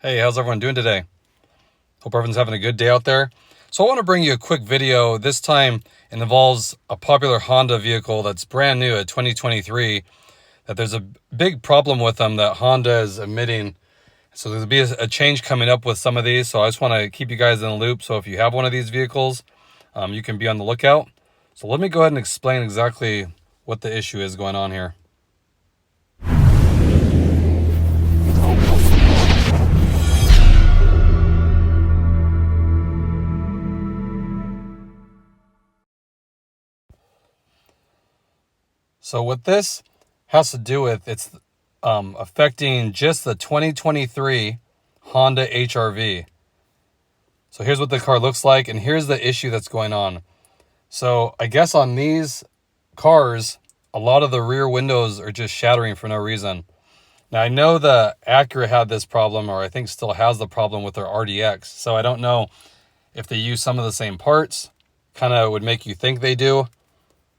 Hey, how's everyone doing today? Hope everyone's having a good day out there. So I want to bring you a quick video. This time it involves a popular Honda vehicle that's brand new at 2023, that there's a big problem with them that Honda is emitting. So there'll be a change coming up with some of these. So I just want to keep you guys in the loop. So if you have one of these vehicles, you can be on the lookout. So let me go ahead and explain exactly what the issue is going on here. So what this has to do with, it's affecting just the 2023 Honda HRV. So here's what the car looks like, and here's the issue that's going on. So I guess on these cars, a lot of the rear windows are just shattering for no reason. Now I know the Acura had this problem, or I think still has the problem with their RDX. So I don't know if they use some of the same parts. Kind of would make you think they do,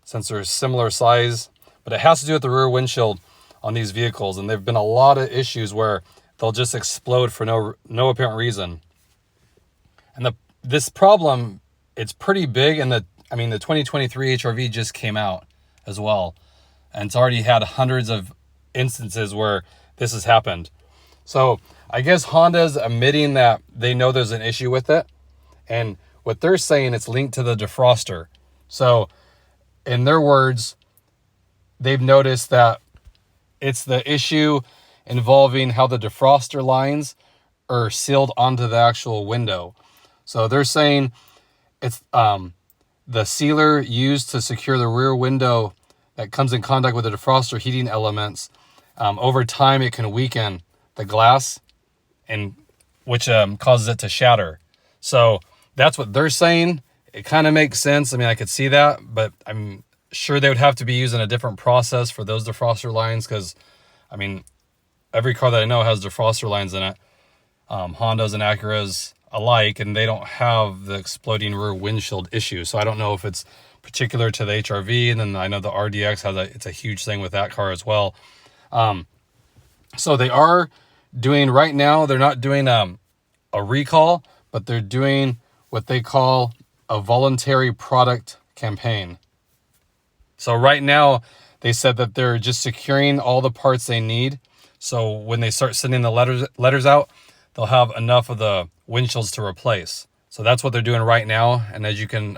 since they're similar size. But it has to do with the rear windshield on these vehicles. And there have been a lot of issues where they'll just explode for no apparent reason. And this problem, it's pretty big. And the 2023 HRV just came out as well. And it's already had hundreds of instances where this has happened. So I guess Honda's admitting that they know there's an issue with it. And what they're saying, it's linked to the defroster. So in their words, they've noticed that it's the issue involving how the defroster lines are sealed onto the actual window. So they're saying it's the sealer used to secure the rear window that comes in contact with the defroster heating elements. Over time, it can weaken the glass, and which causes it to shatter. So that's what they're saying. It kind of makes sense. I mean, I could see that, but I'm sure they would have to be using a different process for those defroster lines, because every car that I know has defroster lines in it, Hondas and Acuras alike, and they don't have the exploding rear windshield issue. So I don't know if it's particular to the HRV, and then I know the RDX it's a huge thing with that car as well. So they are doing right now, they're not doing a recall, but they're doing what they call a voluntary product campaign. So right now, they said that they're just securing all the parts they need. So when they start sending the letters out, they'll have enough of the windshields to replace. So that's what they're doing right now. And as you can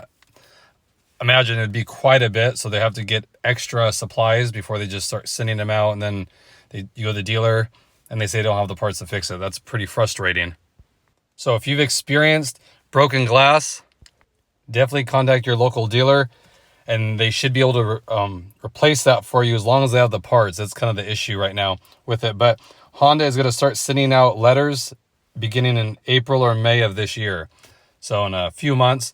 imagine, it'd be quite a bit. So they have to get extra supplies before they just start sending them out. And then you go to the dealer and they say they don't have the parts to fix it. That's pretty frustrating. So if you've experienced broken glass, definitely contact your local dealer. And they should be able to replace that for you as long as they have the parts. That's kind of the issue right now with it. But Honda is going to start sending out letters beginning in April or May of this year. So in a few months,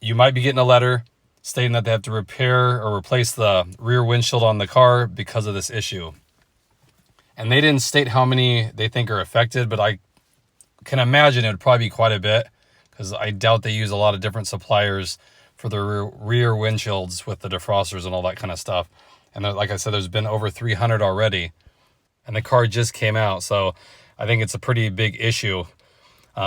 you might be getting a letter stating that they have to repair or replace the rear windshield on the car because of this issue. And they didn't state how many they think are affected, but I can imagine it would probably be quite a bit, because I doubt they use a lot of different suppliers for the rear windshields with the defrosters and all that kind of stuff. And like I said, there's been over 300 already, and the car just came out. So I think it's a pretty big issue.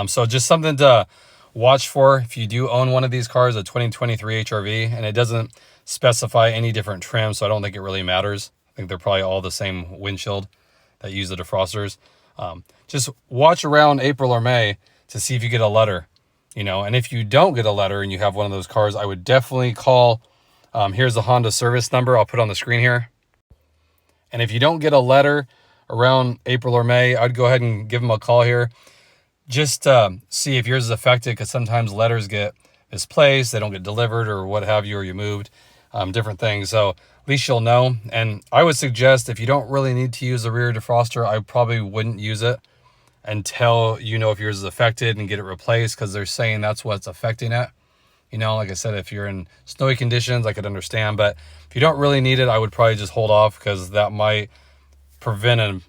So just something to watch for if you do own one of these cars, a 2023 HRV, and it doesn't specify any different trim, so I don't think it really matters. I think they're probably all the same windshield that use the defrosters. Just watch around April or May to see if you get a letter. And if you don't get a letter and you have one of those cars, I would definitely call. Here's the Honda service number. I'll put on the screen here. And if you don't get a letter around April or May, I'd go ahead and give them a call here. Just see if yours is affected, because sometimes letters get misplaced, they don't get delivered or what have you, or you moved, different things. So at least you'll know. And I would suggest, if you don't really need to use the rear defroster, I probably wouldn't use it until you know if yours is affected and get it replaced, because they're saying that's what's affecting it. Like I said, if you're in snowy conditions, I could understand, but if you don't really need it, I would probably just hold off, because that might prevent a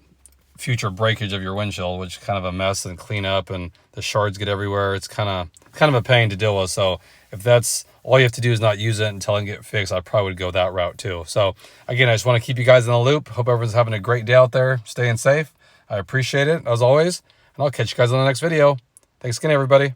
future breakage of your windshield, which is kind of a mess and clean up, and the shards get everywhere. It's kind of a pain to deal with. So if that's all you have to do is not use it until it get fixed, I probably would go that route too. So again, I just want to keep you guys in the loop. Hope everyone's having a great day out there, staying safe. I appreciate it, as always. And I'll catch you guys on the next video. Thanks again, everybody.